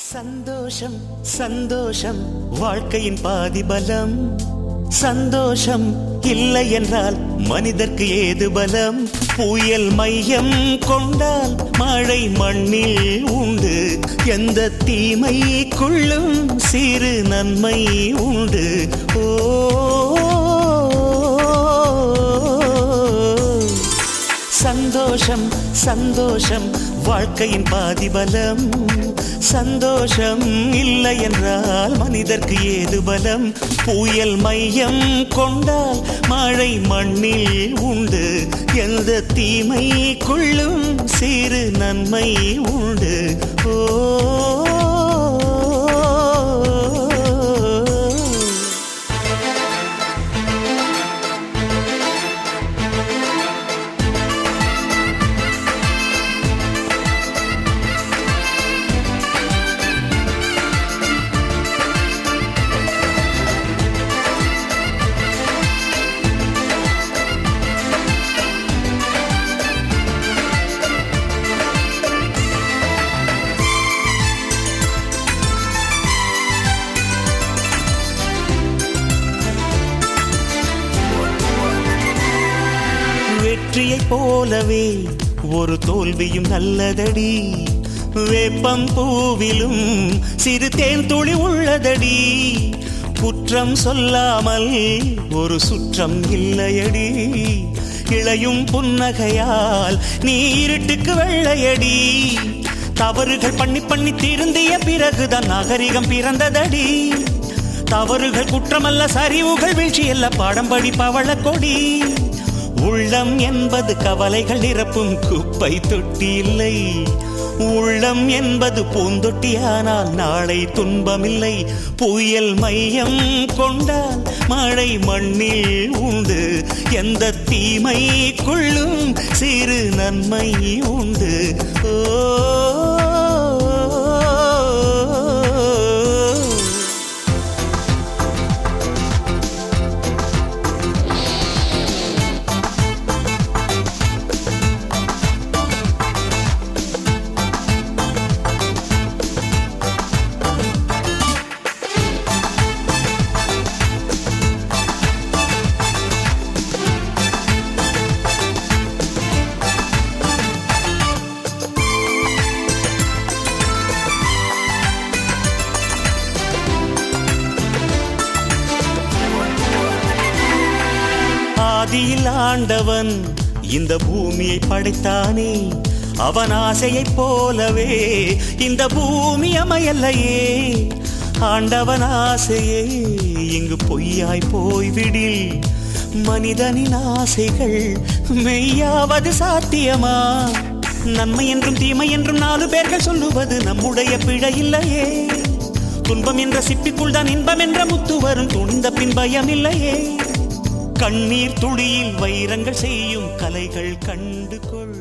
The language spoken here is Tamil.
சந்தோஷம் சந்தோஷம் வாழ்க்கையின் பாதி பலம். சந்தோஷம் இல்லை என்றால் மனிதர்க்கு ஏது பலம்? புயல் மையம் கொண்டால் மழை மண்ணில் உண்டு. எந்த தீமைக்குள்ளும் சிறு நன்மை உண்டு. ஓ சந்தோஷம் சந்தோஷம் வாழ்க்கையின் பாதி பலம். சந்தோஷம் இல்லை என்றால் மனிதர்க்கு ஏது பலம்? புயல் மையம் கொண்டால் மழை மண்ணில் உண்டு. எந்த தீமைக்குள்ளும் சிறு நன்மை உண்டு. ஓ வெற்றியை போலவே ஒரு தோல்வியும் நல்லதடி. வேப்பம் பூவிலும் சிறு தேன் துளி உள்ளதடி. குற்றம் சொல்லாமல் ஒரு சுற்றம் இல்லையடி. இளையும் புன்னகையால் நீ இருட்டுக்கு வெள்ளையடி. தவறுகள் பண்ணி பண்ணி திருந்திய பிறகுதான் நாகரிகம் பிறந்ததடி. தவறுகள் குற்றமல்ல, சரிவுகள் வீழ்ச்சியல்ல, பாடம்படி பவள கொடி. உள்ளம் என்பது கவலைகள் நிரப்பும் குப்பை தொட்டி இல்லை. உள்ளம் என்பது பூந்தொட்டியானால் நாளை துன்பமில்லை. புயல் மையம் கொண்டால் மழை மண்ணில் உண்டு. எந்த தீமைக்குள்ளும் சிறு நன்மை உண்டு. ஓ ஆதியில் ஆண்டவன் இந்த பூமியை படைத்தானே. அவன் ஆசையைப் போலவே இந்த பூமி அமையல்லையே. ஆண்டவன் ஆசையே இங்கு பொய்யாய் போய்விடில். மனிதனின் ஆசைகள் மெய்யாவது சாத்தியமா? நன்மை என்றும் தீமை என்றும் 4 பேர்கள் சொல்லுவது நம்முடைய பிழை இல்லையே. துன்பம் என்ற சிப்பிக்குள் தான் இன்பம் என்ற முத்து வரும். துணிந்த பின் பயம் இல்லையே. கண்ணீர் துளியில் வைரங்கள் செய்யும் கலைகள் கண்டு கொள்.